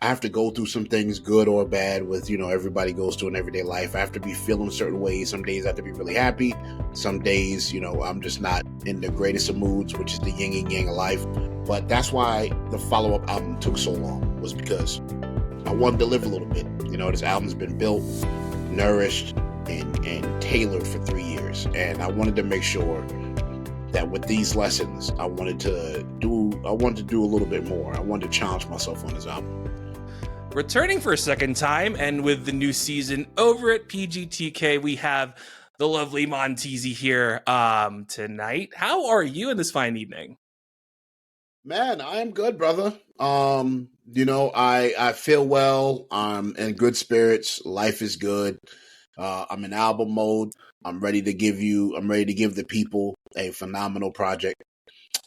I have to go through some things, good or bad, with, everybody goes through an everyday life. I have to be feeling certain ways. Some days I have to be really happy. Some days, I'm just not in the greatest of moods, which is the yin and yang of life. But that's why the follow-up album took so long, was because I wanted to live a little bit. This album's been built, nourished, and tailored for 3 years. And I wanted to make sure that with these lessons, I wanted to do a little bit more. I wanted to challenge myself on this album. Returning for a second time, and with the new season over at PGTK, we have the lovely Monteasy here tonight. How are you in this fine evening? Man, I am good, brother. I feel well. I'm in good spirits. Life is good. I'm in album mode. I'm ready to give the people a phenomenal project.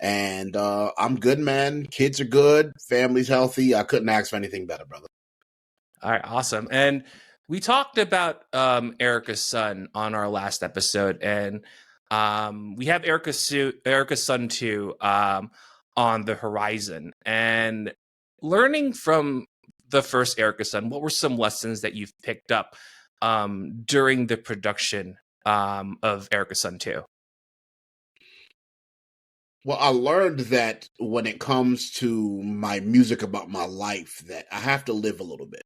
And I'm good, man. Kids are good. Family's healthy. I couldn't ask for anything better, brother. All right, awesome. And we talked about Erica's son on our last episode, and we have Erica's son 2 on the horizon. And learning from the first Erica's son, what were some lessons that you've picked up during the production of Erica's son 2? Well, I learned that when it comes to my music about my life, that I have to live a little bit.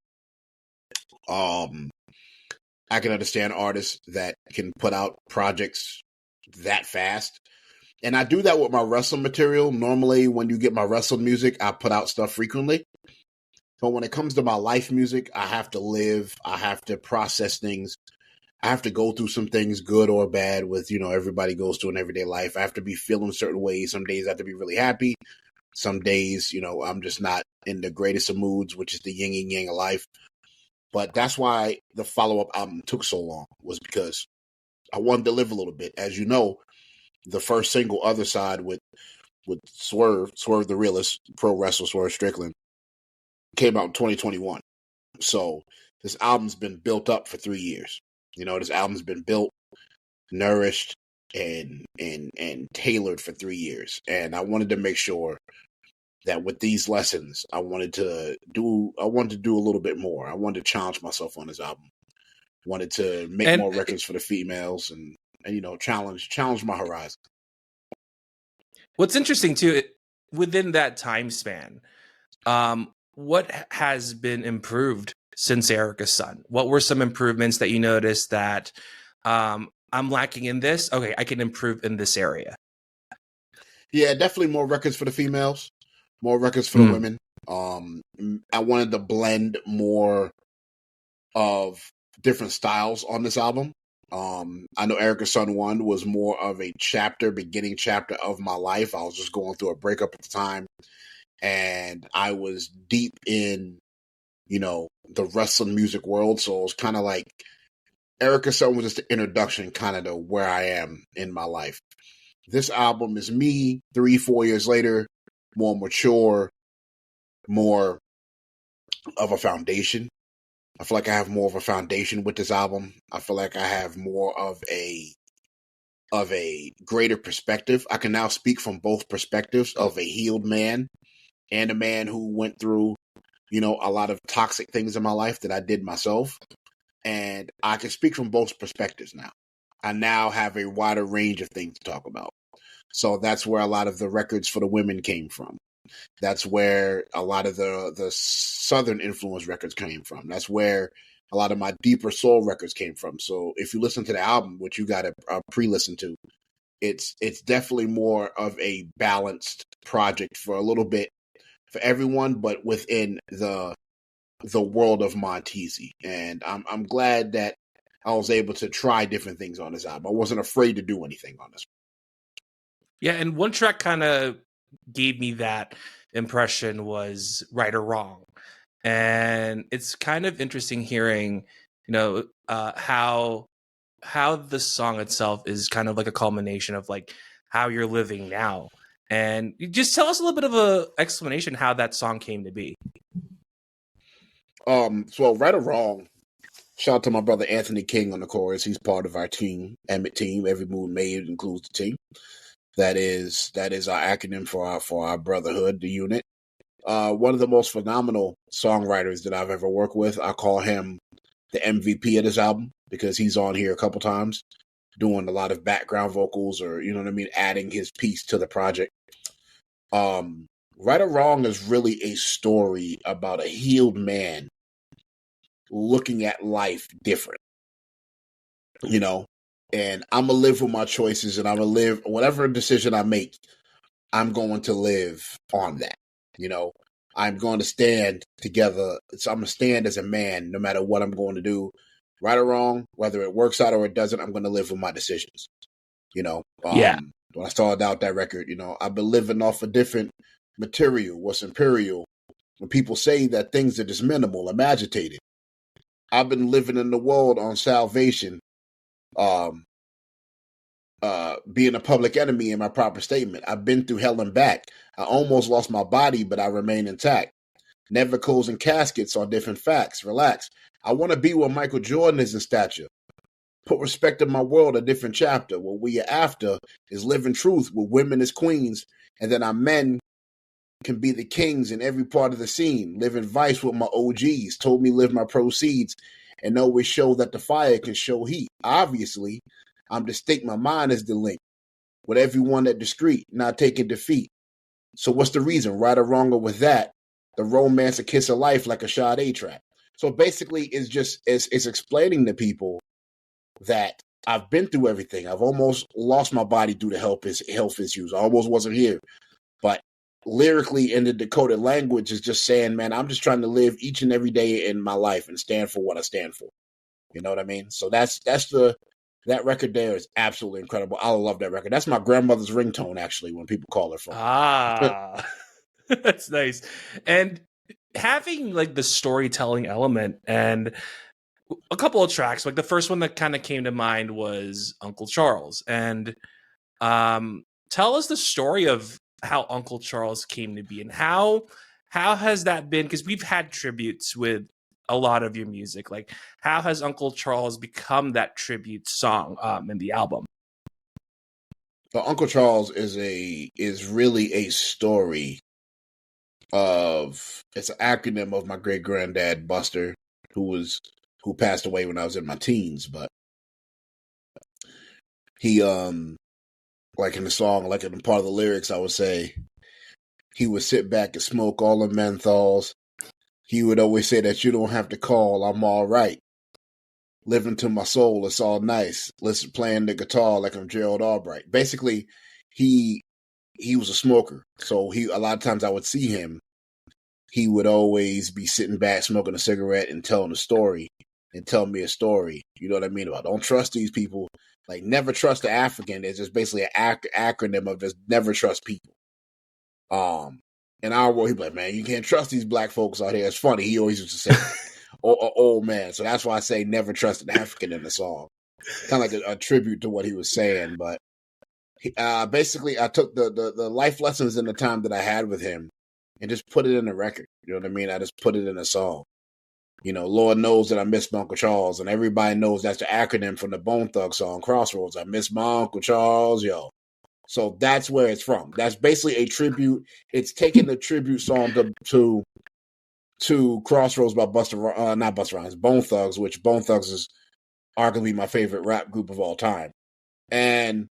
I can understand artists that can put out projects that fast. And I do that with my wrestling material. Normally, when you get my wrestling music, I put out stuff frequently. But when it comes to my life music, I have to live. I have to process things. I have to go through some things, good or bad, with, everybody goes through an everyday life. I have to be feeling certain ways. Some days I have to be really happy. Some days, I'm just not in the greatest of moods, which is the yin and yang of life. But that's why the follow-up album took so long, was because I wanted to live a little bit. As you know, the first single, Other Side, with Swerve the Realist, pro wrestler Swerve Strickland, came out in 2021. So this album's been built up for 3 years. This album's been built, nourished, and tailored for 3 years. And I wanted to make sure that with these lessons, I wanted to do a little bit more. I wanted to challenge myself on this album. Wanted to make more records for the females and challenge my horizon. What's interesting too, within that time span, what has been improved since Erica's son? What were some improvements that you noticed that I'm lacking in this? Okay, I can improve in this area. Yeah, definitely more records for the females, more records for the women. I wanted to blend more of different styles on this album. I know Erica's Son 1 was more of a beginning chapter of my life. I was just going through a breakup at the time, and I was deep in, the wrestling music world. So it was kind of like Erica's Son was just the introduction kind of to where I am in my life. This album is me 3-4 years later, more mature, more of a foundation. I feel like I have more of a foundation with this album. I feel like I have more of a greater perspective. I can now speak from both perspectives of a healed man and a man who went through, a lot of toxic things in my life that I did myself. And I can speak from both perspectives now. I now have a wider range of things to talk about. So that's where a lot of the records for the women came from. That's where a lot of the Southern influence records came from. That's where a lot of my deeper soul records came from. So if you listen to the album, which you got to pre-listen to, it's definitely more of a balanced project for a little bit for everyone, but within the world of Monteasy. And I'm glad that I was able to try different things on this album. I wasn't afraid to do anything on this. Yeah, and one track kind of gave me that impression was Right or Wrong. And it's kind of interesting hearing, how the song itself is kind of like a culmination of like how you're living now. And you just tell us a little bit of a explanation how that song came to be. So Right or Wrong, shout out to my brother Anthony King on the chorus. He's part of our team, Emmett team. Every Move Made includes the team. That is our acronym for our brotherhood, the unit. one of the most phenomenal songwriters that I've ever worked with. I call him the MVP of this album because he's on here a couple times doing a lot of background vocals or, you know what I mean, adding his piece to the project. Right or Wrong is really a story about a healed man looking at life different, you know, and I'm going to live with my choices and I'm going to live whatever decision I make. I'm going to live on that, you know. I'm going to stand together. So I'm going to stand as a man no matter what I'm going to do. Right or wrong, whether it works out or it doesn't, I'm going to live with my decisions. You know, when I started out that record, you know, I've been living off a different material, what's imperial. When people say that things are just minimal, I'm agitated. I've been living in the world on salvation, being a public enemy in my proper statement. I've been through hell and back. I almost lost my body, but I remain intact. Never closing caskets on different facts. Relax. I want to be where Michael Jordan is in stature. Put respect in my world, a different chapter. What we are after is living truth with women as queens, and then our men can be the kings in every part of the scene. Living vice with my OGs. Told me live my proceeds and always show that the fire can show heat. Obviously, I'm distinct. My mind is the link with everyone at the street, not taking defeat. So what's the reason? Right or wrong with that? The romance, a kiss of life like a Sade track. So basically, it's explaining to people that I've been through everything. I've almost lost my body due to health issues. I almost wasn't here. But lyrically in the decoded language is just saying, man, I'm just trying to live each and every day in my life and stand for what I stand for. You know what I mean? So that record there is absolutely incredible. I love that record. That's my grandmother's ringtone, actually, when people call her from. That's nice. And having like the storytelling element and a couple of tracks, like the first one that kind of came to mind was Uncle Charles. And tell us the story of how Uncle Charles came to be and how has that been? Because we've had tributes with a lot of your music. Like, how has Uncle Charles become that tribute song in the album? But Uncle Charles is really a story of, it's an acronym of my great granddad Buster, who passed away when I was in my teens, but he like in the song, like in part of the lyrics, I would say he would sit back and smoke all the menthols. He would always say that you don't have to call, I'm all right. Living to my soul, it's all nice. Listen, playing the guitar like I'm Gerald Albright. Basically, he was a smoker. So a lot of times I would see him. He would always be sitting back, smoking a cigarette and telling a story and tell me a story. You know what I mean? About don't trust these people. Like never trust the African is just basically an acronym of just never trust people. In our world, he'd be like, man, you can't trust these black folks out here. It's funny. He always used to say, old man. So that's why I say never trust an African in the song. Kind of like a tribute to what he was saying. But basically, I took the life lessons in the time that I had with him and just put it in a record. You know what I mean? I just put it in a song. You know, Lord knows that I miss my Uncle Charles, and everybody knows that's the acronym from the Bone Thug song, Crossroads. I miss my Uncle Charles, yo. So that's where it's from. That's basically a tribute. It's taking the tribute song to Crossroads by not Busta Rhymes, Bone Thugs, which Bone Thugs is arguably my favorite rap group of all time, and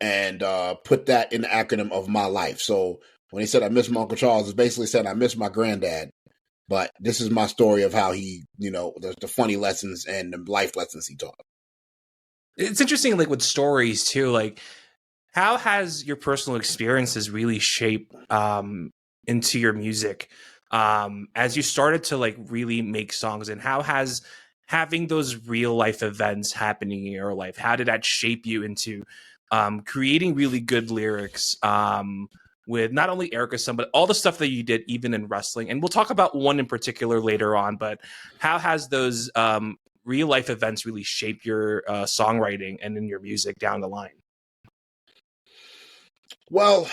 put that in the acronym of my life. So when he said I miss my Uncle Charles, it's basically saying I miss my granddad. But this is my story of how he, you know, the funny lessons and the life lessons he taught. It's interesting, like with stories too. Like, how has your personal experiences really shaped into your music as you started to like really make songs? And how has having those real life events happening in your life, how did that shape you into creating really good lyrics? With not only Erica's Son, but all the stuff that you did even in wrestling. And we'll talk about one in particular later on, but how has those real life events really shaped your songwriting and in your music down the line? Well,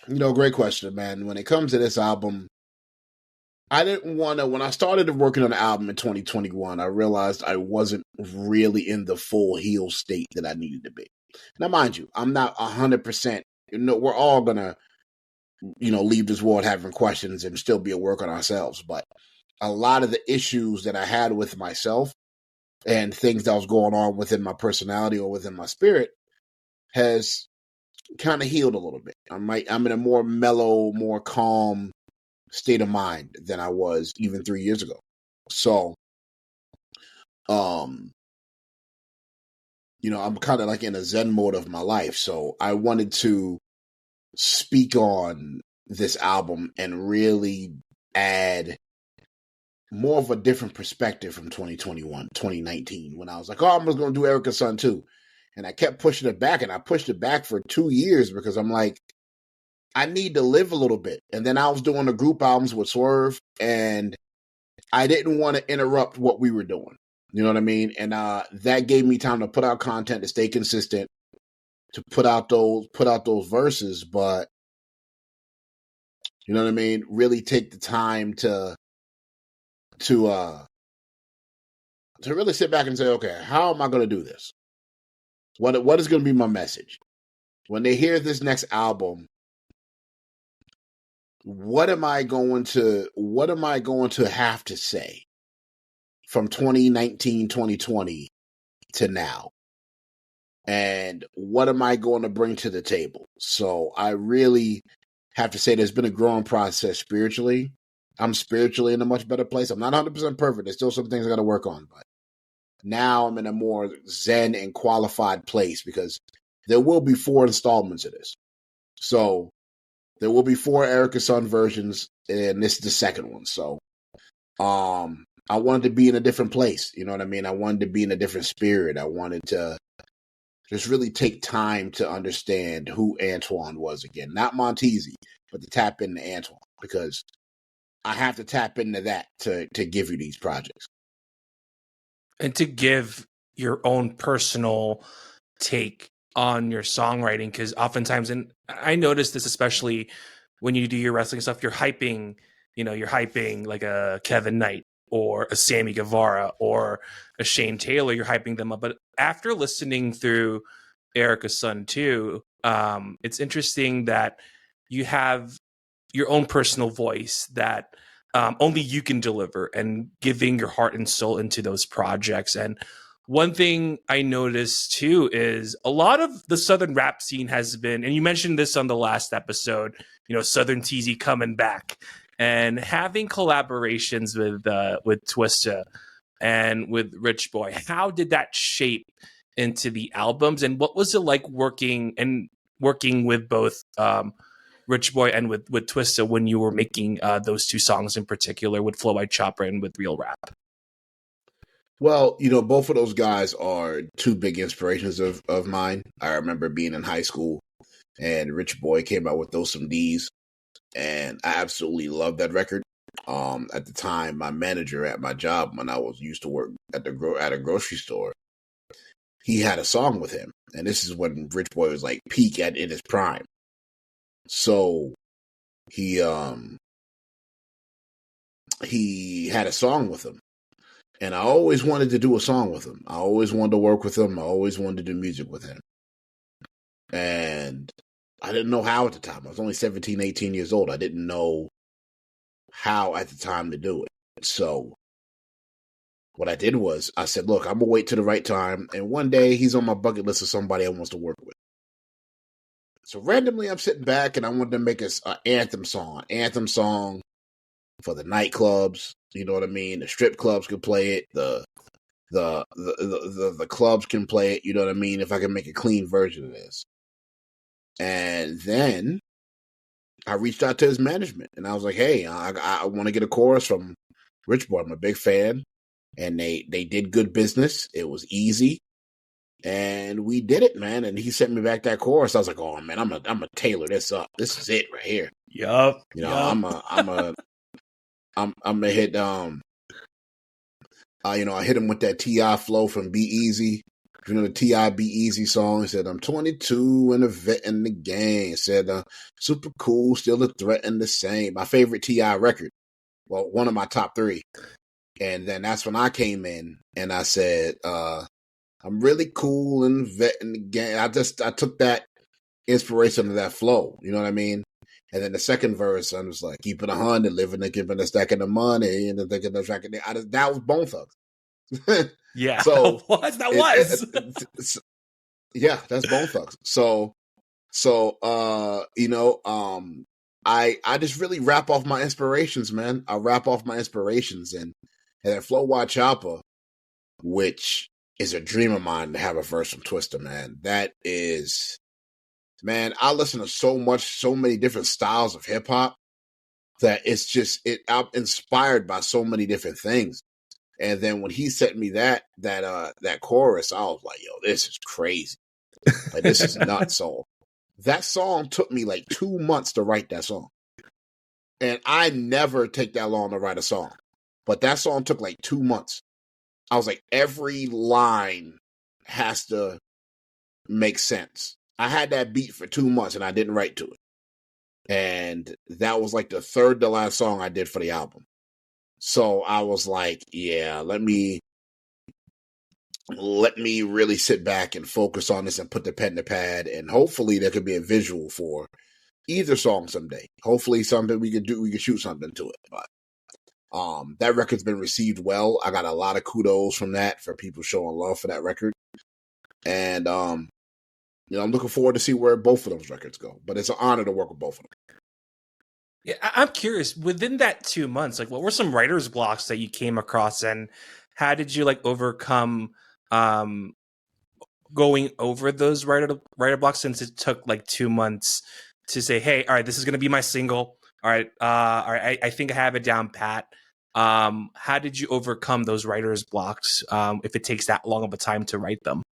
you know, great question, man. When it comes to this album, I didn't want to, when I started working on the album in 2021, I realized I wasn't really in the full heal state that I needed to be. Now, mind you, I'm not 100%, you know, we're all going to leave this world having questions and still be a work on ourselves. But a lot of the issues that I had with myself and things that was going on within my personality or within my spirit has kind of healed a little bit. I'm in a more mellow, more calm state of mind than I was even 3 years ago. So, I'm kind of like in a Zen mode of my life. So I wanted to speak on this album and really add more of a different perspective from 2021, 2019, when I was like, oh, I'm just going to do Erica's Son too. And I kept pushing it back, and I pushed it back for 2 years because I'm like, I need to live a little bit. And then I was doing the group albums with Swerve, and I didn't want to interrupt what we were doing. You know what I mean? And that gave me time to put out content, to stay consistent, to put out those verses. But you know what I mean? Really take the time to really sit back and say, okay, how am I going to do this? What is going to be my message? When they hear this next album, what am I going to have to say from 2019, 2020 to now? And what am I going to bring to the table? So I really have to say there's been a growing process spiritually. I'm spiritually in a much better place. I'm not 100% perfect. There's still some things I got to work on, but now I'm in a more zen and qualified place because there will be 4 installments of this. So there will be 4 Erica's Son versions, and this is the second one. So I wanted to be in a different place. You know what I mean? I wanted to be in a different spirit. I wanted to just really take time to understand who Antoine was again. Not Monteasy, but to tap into Antoine, because I have to tap into that to give you these projects. And to give your own personal take on your songwriting, because oftentimes, and I noticed this especially when you do your wrestling stuff, you're hyping like a Kevin Knight or a Sammy Guevara or a Shane Taylor, you're hyping them up. But after listening through Erica's Son too, it's interesting that you have your own personal voice that only you can deliver, and giving your heart and soul into those projects. And one thing I noticed too is a lot of the Southern rap scene has been, and you mentioned this on the last episode, Southern Teasy coming back and having collaborations with Twista and with Rich Boy. How did that shape into the albums, and what was it like working with both Rich Boy and with Twista when you were making those 2 songs in particular, with Flow White Chopper and with Real Rap? Well, both of those guys are 2 big inspirations of mine. I remember being in high school and Rich Boy came out with Those Some D's, and I absolutely loved that record. At the time, my manager at my job, when I used to work at a grocery store, he had a song with him, and this is when Rich Boy was like peak in his prime. So he had a song with him, and I always wanted to do a song with him. I always wanted to work with him. I always wanted to do music with him. And I didn't know how at the time. I was only 17, 18 years old. I didn't know how at the time to do it. So what I did was I said, look, I'm going to wait till the right time. And one day he's on my bucket list of somebody I wants to work with. So randomly I'm sitting back and I wanted to make an anthem song for the nightclubs. You know what I mean? The strip clubs could play it. The clubs can play it. You know what I mean? If I can make a clean version of this. And then I reached out to his management and I was like, hey, I want to get a chorus from Rich Boy. I'm a big fan. And they did good business. It was easy. And we did it, man. And he sent me back that chorus. I was like, oh man, I'm gonna tailor this up. This is it right here. Yup. I'm gonna hit I hit him with that T.I. flow from Be Easy. The T.I. Be Easy song. He said, I'm 22 and a vet in the game. Said, super cool, still a threat and the same. My favorite T.I. record. Well, one of my top 3. And then that's when I came in and I said, I'm really cool and vet in the game. I took that inspiration of that flow. You know what I mean? And then the second verse, I was like, keeping 100, living and keeping a stack of the money, and then thinking the track. That was Bone Thugs. Yeah, So that was. yeah, that's Bone Thugs. I just really wrap off my inspirations, man. I wrap off my inspirations, and then Flow Wild Chopper, which is a dream of mine to have a verse from Twister, man. That is, man, I listen to so many different styles of hip hop that I'm inspired by so many different things. And then when he sent me that chorus, I was like, yo, this is crazy. Like, this is nuts. So that song took me like 2 months to write that song. And I never take that long to write a song. But that song took like 2 months. I was like, every line has to make sense. I had that beat for 2 months and I didn't write to it. And that was like the third to last song I did for the album. So I was like, yeah, let me really sit back and focus on this and put the pen to pad, and hopefully there could be a visual for either song someday. Hopefully something we could shoot something to it. But that record's been received well. I got a lot of kudos from that, for people showing love for that record. And I'm looking forward to see where both of those records go. But it's an honor to work with both of them. Yeah, I'm curious, within that 2 months, like, what were some writer's blocks that you came across, and how did you like overcome going over those writer blocks, since it took like 2 months to say, hey, all right, this is going to be my single. All right. I think I have it down pat. How did you overcome those writer's blocks if it takes that long of a time to write them?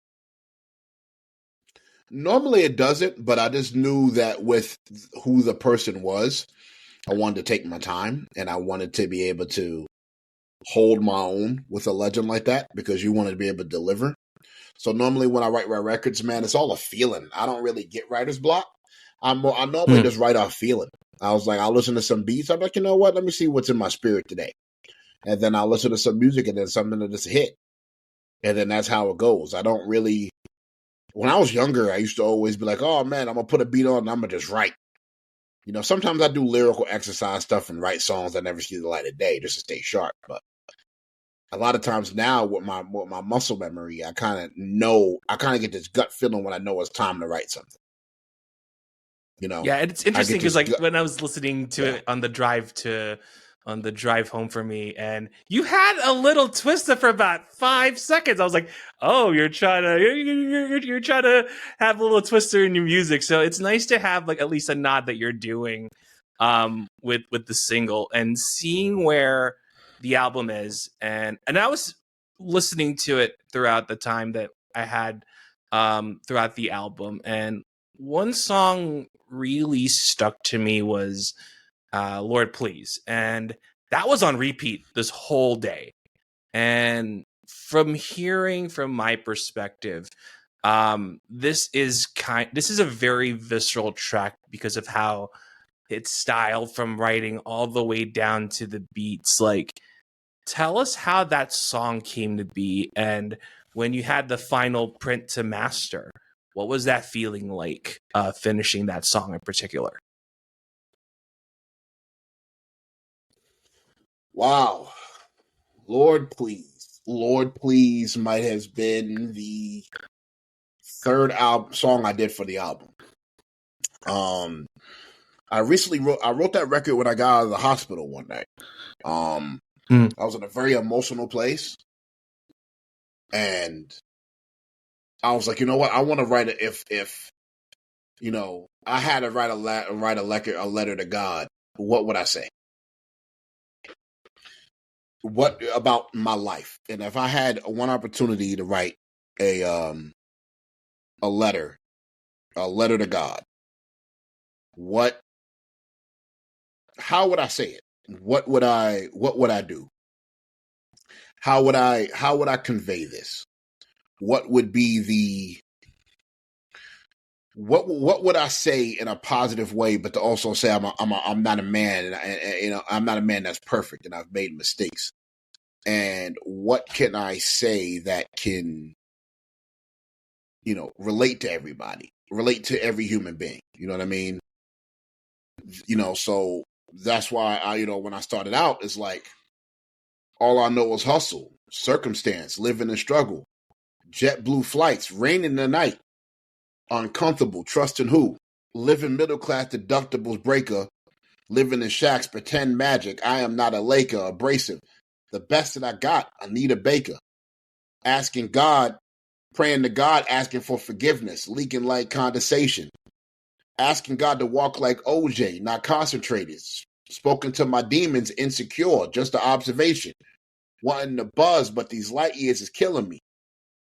Normally it doesn't, but I just knew that with who the person was, I wanted to take my time, and I wanted to be able to hold my own with a legend like that, because you want to be able to deliver. So normally when I write my records, man, it's all a feeling. I don't really get writer's block. I normally just write off feeling. I was like, I'll listen to some beats. I'm like, you know what? Let me see what's in my spirit today. And then I'll listen to some music, and then something that just hit. And then that's how it goes. I don't really, when I was younger, I used to always be like, oh man, I'm going to put a beat on and I'm going to just write. Sometimes I do lyrical exercise stuff and write songs that never see the light of day just to stay sharp. But a lot of times now with my muscle memory, I kind of get this gut feeling when I know it's time to write something. Yeah, it's interesting because like when I was listening to it on the drive home for me, and you had a little Twister for about 5 seconds. I was like, oh, you're trying to have a little Twister in your music. So it's nice to have like at least a nod that you're doing with the single, and seeing where the album is. And I was listening to it throughout the time that I had throughout the album, and one song really stuck to me was Lord Please, and that was on repeat this whole day. And from hearing from my perspective, this is a very visceral track because of how it's styled, from writing all the way down to the beats. Like, tell us how that song came to be, and when you had the final print to master, what was that feeling like, finishing that song in particular? Wow. Lord Please might have been the third song I did for the album. I wrote that record when I got out of the hospital one night. I was in a very emotional place, and I was like, you know what? I want to write it. If I had to write a letter to God, what would I say? What about my life? And if I had one opportunity to write a letter to God, how would I say it? What would I do? How would I convey this? What would be what would I say in a positive way, but to also say I'm not a man, and I'm not a man that's perfect, and I've made mistakes. And what can I say that can, relate to everybody, relate to every human being? You know what I mean? So that's why when I started out, it's like, all I know is hustle, circumstance, living in struggle, jet blue flights, rain in the night, uncomfortable, trusting who, living middle class deductibles breaker, living in shacks, pretend magic, I am not a Laker, abrasive, the best that I got, Anita Baker, asking God, praying to God, asking for forgiveness, leaking like condensation, asking God to walk like OJ, not concentrated, spoken to my demons, insecure, just an observation, wanting to buzz, but these light years is killing me.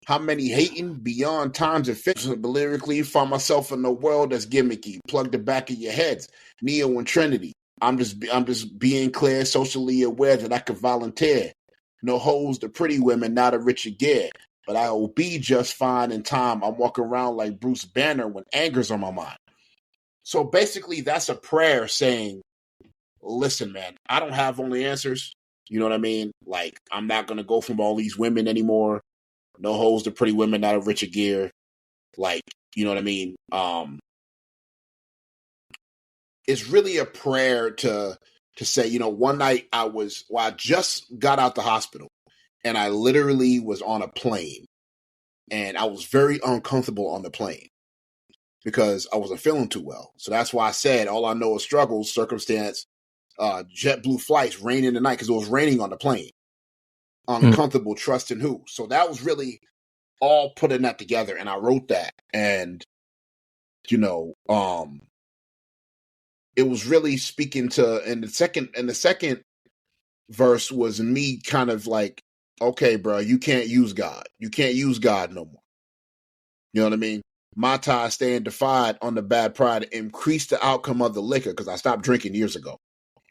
How many hating beyond times and fiction? But lyrically, find myself in a world that's gimmicky. Plug the back of your heads. Neo and Trinity. I'm just being clear, socially aware that I could volunteer. No hoes to pretty women, not a Richard Gere. But I will be just fine in time. I'm walking around like Bruce Banner when anger's on my mind. So basically, that's a prayer saying, listen, man, I don't have only answers. You know what I mean? Like, I'm not going to go from all these women anymore. No hoes to pretty women, not a Richard Gere. Like, you know what I mean? It's really a prayer to say, one night I just got out the hospital and I literally was on a plane and I was very uncomfortable on the plane because I wasn't feeling too well. So that's why I said all I know is struggles, circumstance, jet blue flights, rain in the night because it was raining on the plane. Uncomfortable, trusting who. So that was really all putting that together, and I wrote that, and it was really speaking to. And the second verse was me kind of like, okay, bro, you can't use God. You can't use God no more. You know what I mean? My tie staying defied on the bad pride. Increase the outcome of the liquor because I stopped drinking years ago.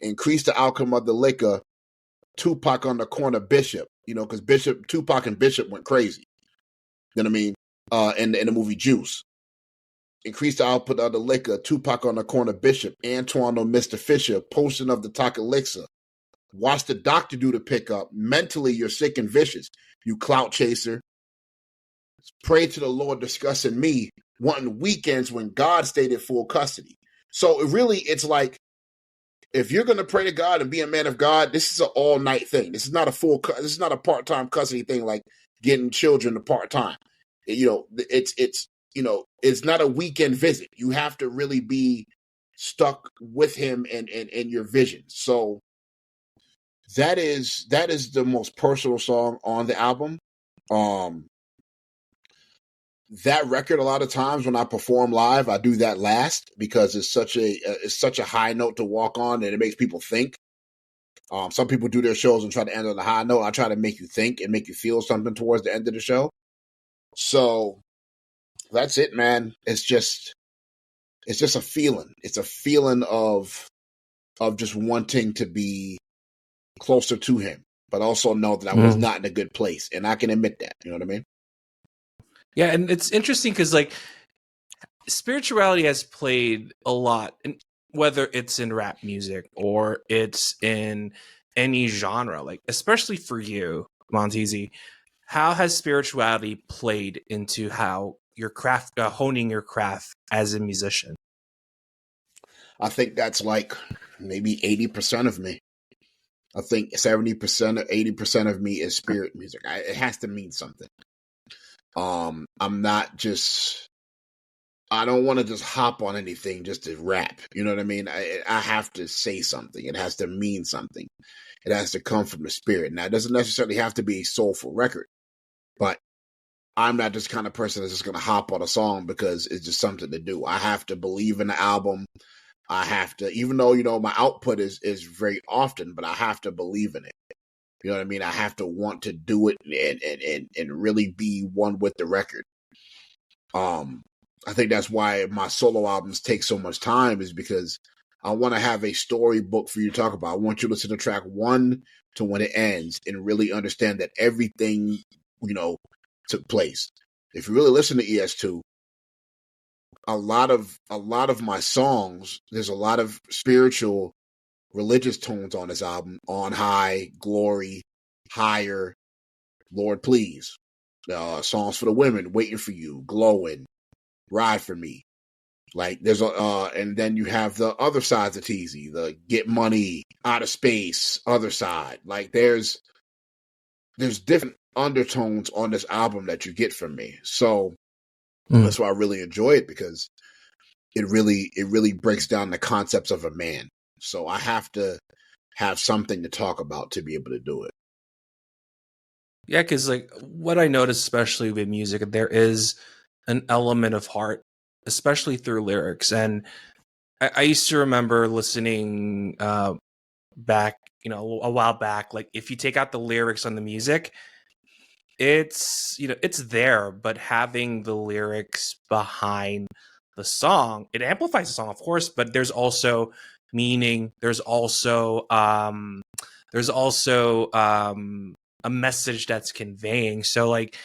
Increase the outcome of the liquor. Tupac on the corner, Bishop. Because Tupac and Bishop went crazy. You know what I mean? In the movie Juice. Increase the output of the liquor. Tupac on the corner, Bishop. Antoine on Mr. Fisher. Potion of the Talk Elixir. Watch the doctor do the pickup. Mentally, you're sick and vicious. You clout chaser. Pray to the Lord discussing me. Wanting weekends when God stayed in full custody. So it's like, if you're going to pray to God and be a man of God, this is an all-night thing. This is not a part-time custody thing like getting children to part-time. It's not a weekend visit. You have to really be stuck with him and your vision. So that is the most personal song on the album. That record, a lot of times when I perform live, I do that last because it's such a high note to walk on and it makes people think. Some people do their shows and try to end on a high note. I try to make you think and make you feel something towards the end of the show. So that's it, man. It's just a feeling. It's a feeling of just wanting to be closer to him, but also know that I was not in a good place, and I can admit that. You know what I mean? Yeah, and it's interesting because like spirituality has played a lot, whether it's in rap music or it's in any genre, like especially for you, Monteasy. How has spirituality played into how your craft, honing your craft as a musician? I think that's like maybe 80% of me. I think 70% or 80% of me is spirit music. It has to mean something. I'm not just, I don't want to just hop on anything just to rap. You know what I mean? I have to say something. It has to mean something. It has to come from the spirit. Now, it doesn't necessarily have to be a soulful record, but I'm not this kind of person that's just going to hop on a song because it's just something to do. I have to believe in the album. I have to, even though, my output is very often, but I have to believe in it. You know what I mean? I have to want to do it and really be one with the record. I think that's why my solo albums take so much time, is because I want to have a storybook for you to talk about. I want you to listen to track 1 to when it ends and really understand that everything, took place. If you really listen to ES2, a lot of my songs, there's a lot of spiritual, religious tones on this album. On High, Glory, Higher, Lord Please, Songs for the Women, Waiting for You, Glowing, Ride for Me, Like there's and then you have the other sides of Teasy, the Get Money, Out of Space, other side. Like there's different undertones on this album that you get from me. So that's why I really enjoy it, because it really breaks down the concepts of a man. So I have to have something to talk about to be able to do it. Yeah, because like what I notice, especially with music, there is an element of heart, especially through lyrics. And I used to remember listening back, a while back. Like if you take out the lyrics on the music, it's there, but having the lyrics behind the song, it amplifies the song, of course, but there's also meaning. There's also a message that's conveying. So like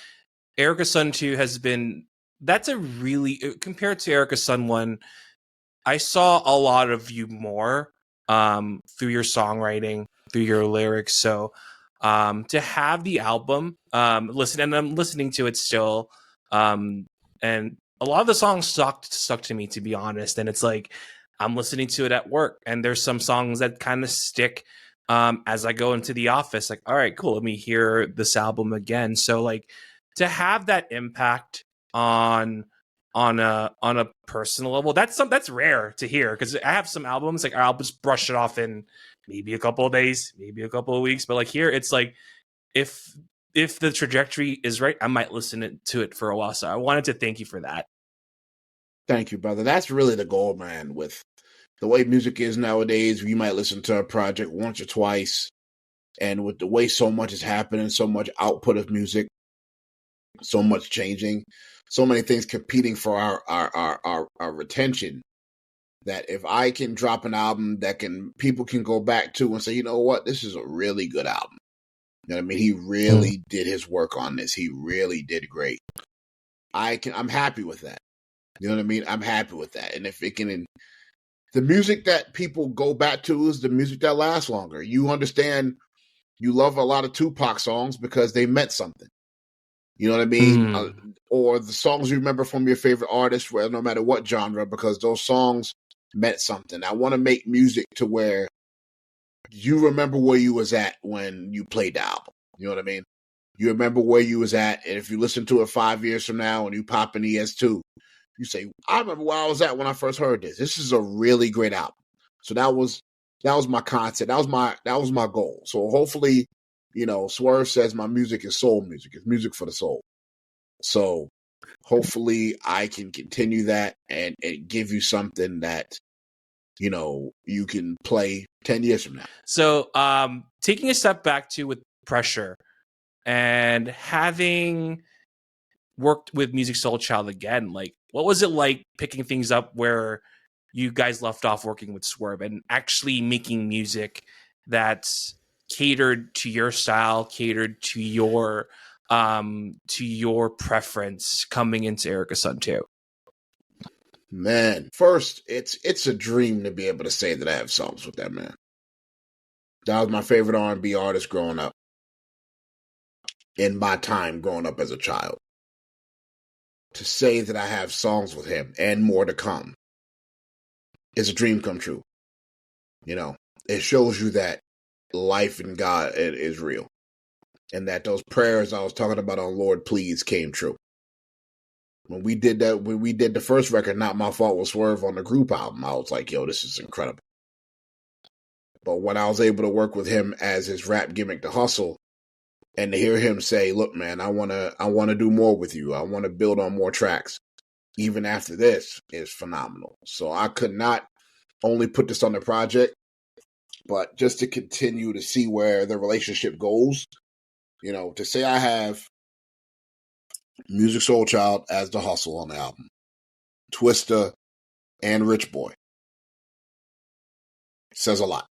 Erica Sun 2 that's a really, compared to Erica Sun 1, I saw a lot of you more through your songwriting, through your lyrics. So to have the album, and I'm listening to it still, and a lot of the songs stuck to me, to be honest. And it's like I'm listening to it at work, and there's some songs that kind of stick as I go into the office. Like, all right, cool, let me hear this album again. So like to have that impact on a personal level, that's rare to hear, because I have some albums like I'll just brush it off in maybe a couple of days, maybe a couple of weeks, but like here it's like if the trajectory is right, I might listen to it for a while. So I wanted to thank you for that. Thank you, brother. That's really the goal, man. With the way music is nowadays, you might listen to a project once or twice, and with the way so much is happening, so much output of music, so much changing, so many things competing for our retention, that if I can drop an album that people can go back to and say, you know what, this is a really good album. You know what I mean? He really did his work on this. He really did great. I'm happy with that. You know what I mean? I'm happy with that. And if it can, the music that people go back to is the music that lasts longer. You understand, you love a lot of Tupac songs because they meant something. You know what I mean? Or the songs you remember from your favorite artist, well, no matter what genre, because those songs meant something. I want to make music to where you remember where you was at when you played the album. You know what I mean? You remember where you was at, and if you listen to it 5 years from now and you pop in ES2, you say, I remember where I was at when I first heard this. This is a really great album. So that was my concept. That was my goal. So hopefully, Swerve says my music is soul music. It's music for the soul. So hopefully I can continue that and give you something that, you can play 10 years from now. So taking a step back to with Pressure, and having worked with Music Soul Child again, like what was it like picking things up where you guys left off working with Swerve and actually making music that's catered to your style, catered to your preference coming into Erica Sun 2? Man, first, it's a dream to be able to say that I have songs with that man. That was my favorite R&B artist growing up, in my time growing up as a child. To say that I have songs with him and more to come is a dream come true. It shows you that life in God is real, and that those prayers I was talking about on Lord Please came true. When we did the first record, Not My Fault, with Swerve on the group album, I was like, yo, this is incredible. But when I was able to work with him as his rap gimmick, The Hustle, and to hear him say, look, man, I want to do more with you. I want to build on more tracks, even after this, is phenomenal. So I could not only put this on the project, but just to continue to see where the relationship goes, to say I have Music Soul Child as The Hustle on the album, Twista, and Rich Boy, says a lot.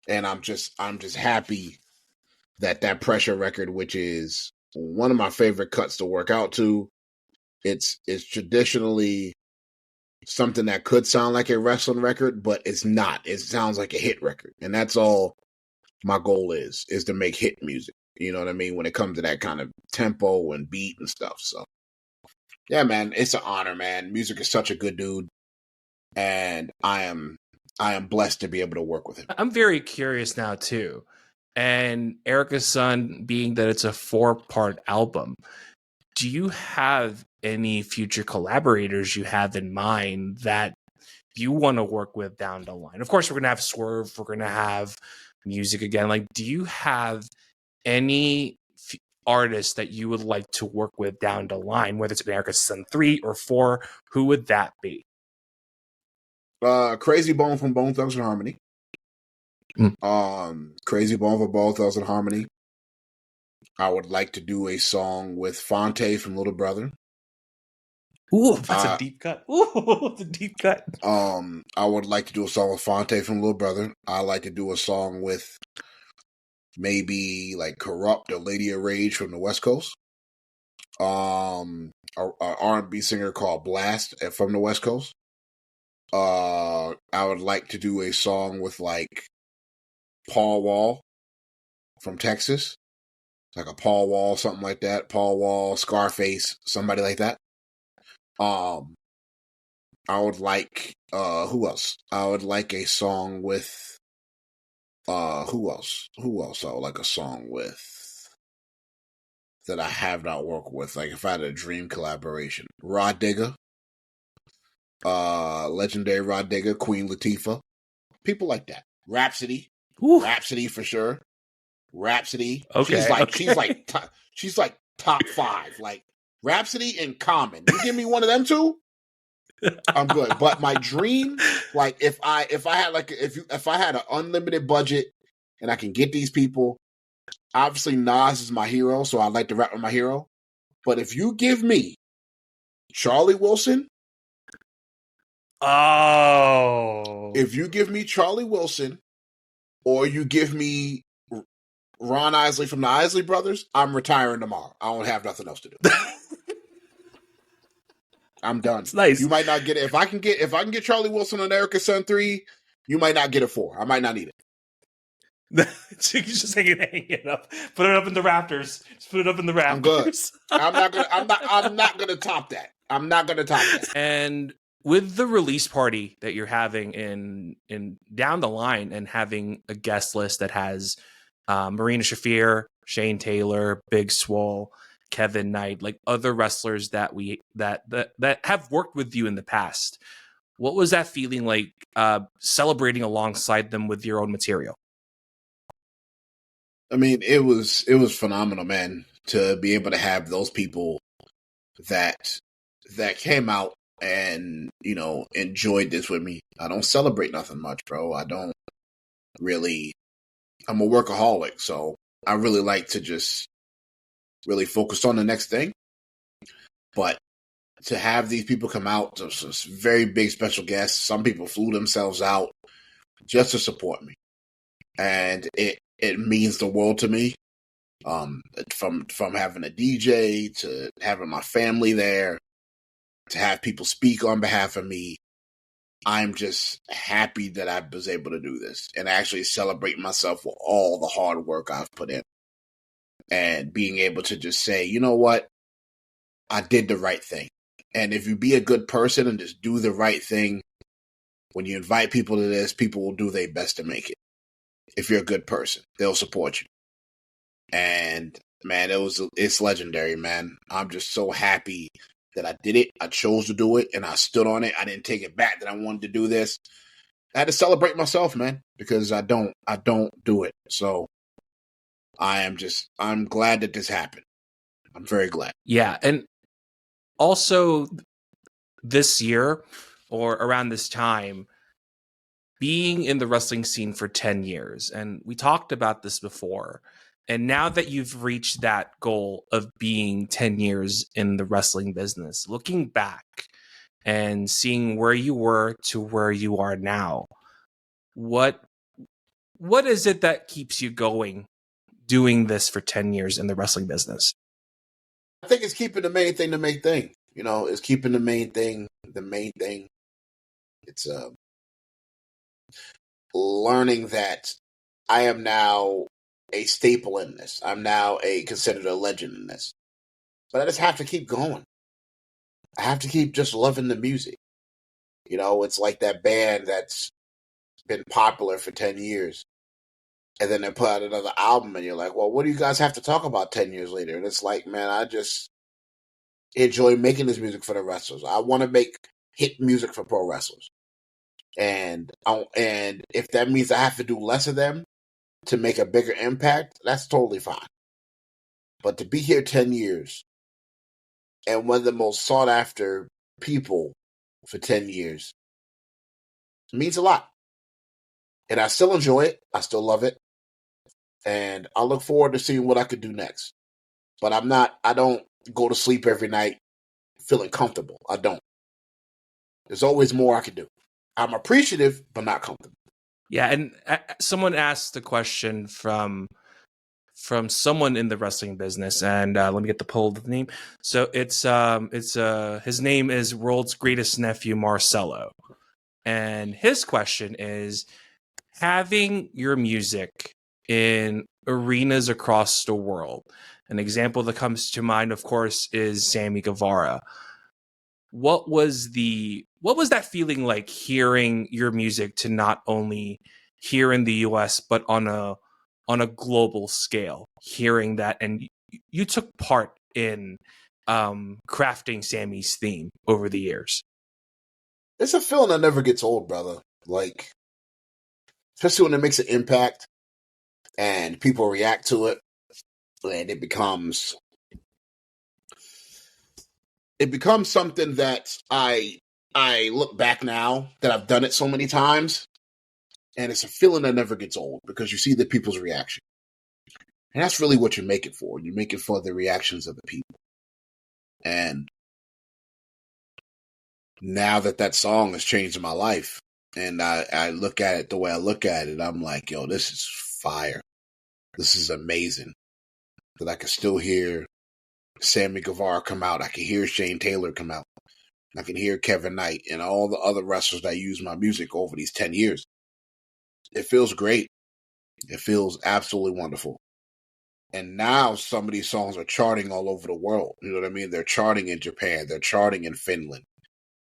And I'm just happy that Pressure record, which is one of my favorite cuts to work out to, it's traditionally something that could sound like a wrestling record, but it's not. It sounds like a hit record. And that's all my goal is to make hit music. You know what I mean? When it comes to that kind of tempo and beat and stuff. So yeah, man, it's an honor, man. Music is such a good dude. and I am blessed to be able to work with him. I'm very curious now too. And Erica's Son, being that it's a 4-part album, do you have any future collaborators you have in mind that you want to work with down the line? Of course, we're going to have Swerve. We're going to have music again. Like, do you have any artists that you would like to work with down the line, whether it's Erica's Son 3 or 4? Who would that be? Crazy Bone from Bone Thugs and Harmony. Crazy Bone from Bone Thugs and Harmony. I would like to do a song with Fonte from Little Brother. Ooh, that's a deep cut. Ooh, it's a deep cut. I would like to do a song with Fonte from Little Brother. I like to do a song with maybe like Corrupt or Lady of Rage from the West Coast. A R&B singer called Blast from the West Coast. I would like to do a song with like Paul Wall from Texas, like a Paul Wall, something like that. Paul Wall, Scarface, somebody like that. I would like who else? I would like a song with who else? Who else I would like a song with that I have not worked with? Like if I had a dream collaboration, Rod Digger. Legendary Rod Digger, Queen Latifah, people like that. Rhapsody, Ooh. Rhapsody for sure. Rhapsody, okay, she's like top 5. Like Rhapsody and Common. You give me one of them two, I'm good. But my dream, like if I had an unlimited budget and I can get these people, obviously Nas is my hero, so I like to rap with my hero. But if you give me Charlie Wilson. Oh. If you give me Charlie Wilson or you give me Ron Isley from the Isley Brothers, I'm retiring tomorrow. I don't have nothing else to do. I'm done. It's nice. You might not get it. If I can get Charlie Wilson on Erica's Son 3, you might not get a 4. I might not need it. So you just hang it up. Put it up in the rafters. Just put it up in the rafters. I'm good. I'm not gonna top that. I'm not gonna top that. And with the release party that you're having in down the line and having a guest list that has Marina Shafir, Shane Taylor, Big Swole, Kevin Knight, like other wrestlers that have worked with you in the past, what was that feeling like celebrating alongside them with your own material? I mean, it was phenomenal, man, to be able to have those people that came out and, you know, enjoyed this with me. I don't celebrate nothing much, bro. I don't really. I'm a workaholic, so I really like to just really focus on the next thing. But to have these people come out, just very big special guests. Some people flew themselves out just to support me, and it means the world to me. From having a DJ to having my family there, to have people speak on behalf of me, I'm just happy that I was able to do this and actually celebrate myself for all the hard work I've put in, and being able to just say, you know what, I did the right thing. And if you be a good person and just do the right thing, when you invite people to this, people will do their best to make it. If you're a good person, they'll support you. And man, it's legendary, man. I'm just so happy that I did it. I chose to do it and I stood on it. I didn't take it back that I wanted to do this. I had to celebrate myself, man, because I don't do it. So I'm glad that this happened. I'm very glad. Yeah. And also this year or around this time, being in the wrestling scene for 10 years, and we talked about this before, and now that you've reached that goal of being 10 years in the wrestling business, looking back and seeing where you were to where you are now, what is it that keeps you going doing this for 10 years in the wrestling business? I think it's keeping the main thing the main thing. You know, it's keeping the main thing the main thing. It's learning that I am now a staple in this. I'm now considered a legend in this. But I just have to keep going. I have to keep just loving the music. You know, it's like that band that's been popular for 10 years. And then they put out another album and you're like, well, what do you guys have to talk about 10 years later? And it's like, man, I just enjoy making this music for the wrestlers. I want to make hit music for pro wrestlers. And if that means I have to do less of them to make a bigger impact, that's totally fine. But to be here 10 years and one of the most sought after people for 10 years means a lot. And I still enjoy it. I still love it. And I look forward to seeing what I could do next. But I don't go to sleep every night feeling comfortable. I don't. There's always more I could do. I'm appreciative, but not comfortable. Yeah, and someone asked a question from someone in the wrestling business, and let me get the poll of the name. So it's his name is World's Greatest Nephew Marcelo, and his question is: having your music in arenas across the world. An example that comes to mind, of course, is Sammy Guevara. What was that feeling like hearing your music to not only here in the US but on a global scale, hearing that, and you took part in crafting Sammy's theme over the years? It's a feeling that never gets old, brother. Like, especially when it makes an impact and people react to it, and it becomes something that I look back now that I've done it so many times, and it's a feeling that never gets old because you see the people's reaction. And that's really what you make it for. You make it for the reactions of the people. And now that song has changed my life, and I look at it the way I look at it, I'm like, yo, this is fire. This is amazing. That I can still hear Sammy Guevara come out. I can hear Shane Taylor come out. I can hear Kevin Knight and all the other wrestlers that use my music over these 10 years. It feels great. It feels absolutely wonderful. And now some of these songs are charting all over the world. You know what I mean? They're charting in Japan. They're charting in Finland.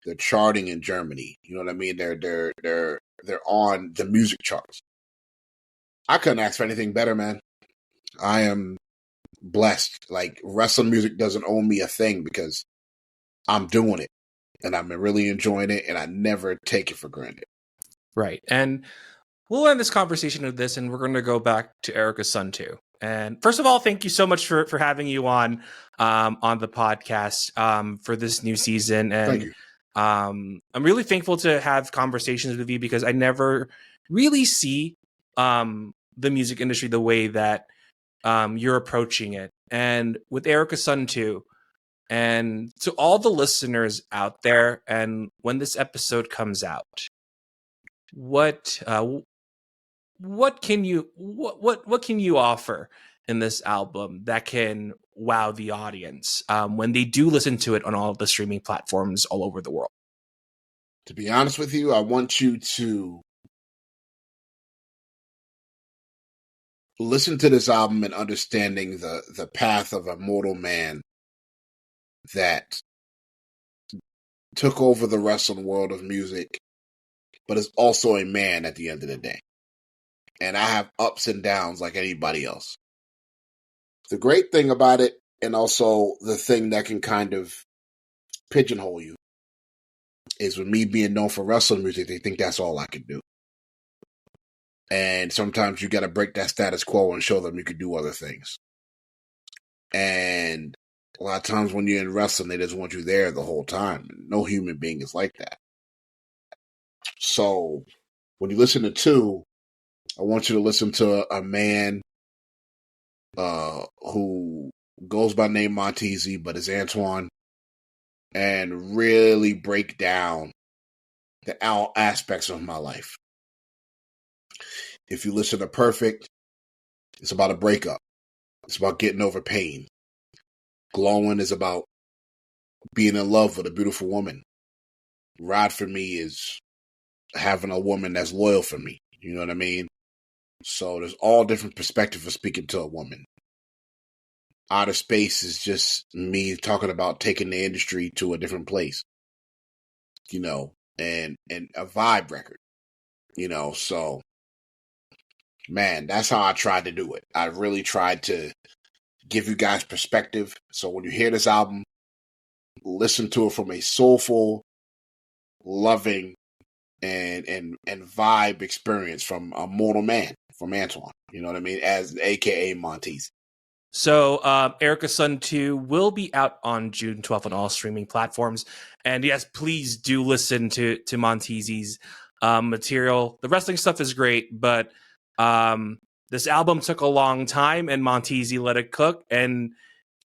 They're charting in Germany. You know what I mean? They're on the music charts. I couldn't ask for anything better, man. I am blessed. Like, wrestling music doesn't owe me a thing because I'm doing it and I'm really enjoying it, and I never take it for granted. Right. And we'll end this conversation with this, and we're going to go back to Erica's son too. And first of all, thank you so much for having you on the podcast for this new season. And Thank you. I'm really thankful to have conversations with you because I never really see the music industry the way that you're approaching it. And with Erica's son too. And to all the listeners out there, and when this episode comes out, what can you offer in this album that can wow the audience when they do listen to it on all the streaming platforms all over the world? To be honest with you, I want you to listen to this album and understanding the path of a mortal man that took over the wrestling world of music, but is also a man at the end of the day. And I have ups and downs like anybody else. The great thing about it, and also the thing that can kind of pigeonhole you, is with me being known for wrestling music, they think that's all I can do. And sometimes you got to break that status quo and show them you can do other things. And a lot of times when you're in wrestling, they just want you there the whole time. No human being is like that. So when you listen to Two, I want you to listen to a man who goes by name Monteasy, but is Antoine, and really break down the all aspects of my life. If you listen to Perfect, it's about a breakup. It's about getting over pain. Glowing is about being in love with a beautiful woman. Ride for me is having a woman that's loyal for me. You know what I mean? So there's all different perspectives of speaking to a woman. Outer Space is just me talking about taking the industry to a different place. You know, and a vibe record, so man, that's how I tried to do it. I really tried to give you guys perspective. So when you hear this album, listen to it from a soulful, loving, and vibe experience from a mortal man, from Antoine. You know what I mean? As AKA Monteasy. So Erica's Son 2 will be out on June 12th on all streaming platforms. And yes, please do listen to Monteasy's material. The wrestling stuff is great, but this album took a long time and Monteasy let it cook and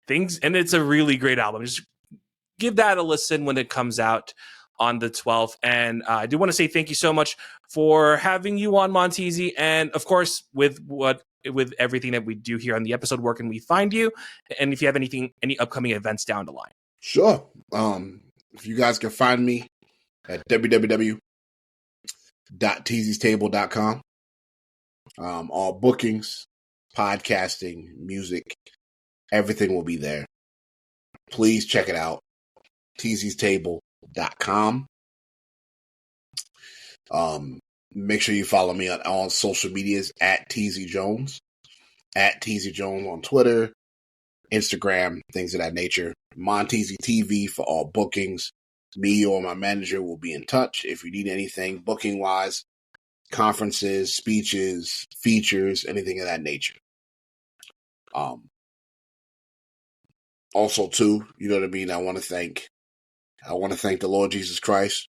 it's a really great album. Just give that a listen when it comes out on the 12th. And I do want to say thank you so much for having you on, Monteasy. And of course, with everything that we do here on the episode, where can we find you? And if you have any upcoming events down the line. Sure. If you guys can find me at www.teasystable.com. All bookings, podcasting, music, everything will be there. Please check it out. teasystable.com. Make sure you follow me on all social medias at Teasy Jones, on Twitter, Instagram, things of that nature. Monteasy TV for all bookings. Me or my manager will be in touch if you need anything booking wise, conferences, speeches, features, anything of that nature. Also too, you know what I mean? I want to thank the Lord Jesus Christ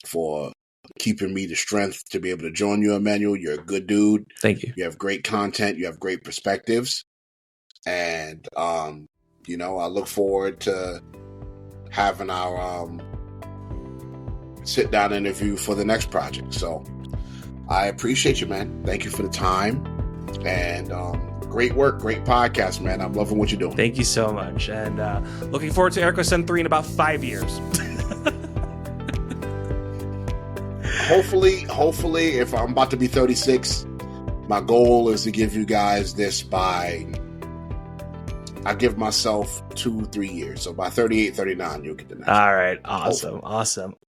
for keeping me the strength to be able to join you, Emmanuel. You're a good dude. Thank you. You have great content. You have great perspectives. And, I look forward to having our sit-down interview for the next project. So I appreciate you, man. Thank you for the time. And great work. Great podcast, man. I'm loving what you're doing. Thank you so much. And looking forward to Erica's Son 3 in about 5 years. Hopefully, if I'm about to be 36, my goal is to give you guys this I give myself 2-3 years. So by 38, 39, you'll get the next. All right. Awesome. Hopefully. Awesome.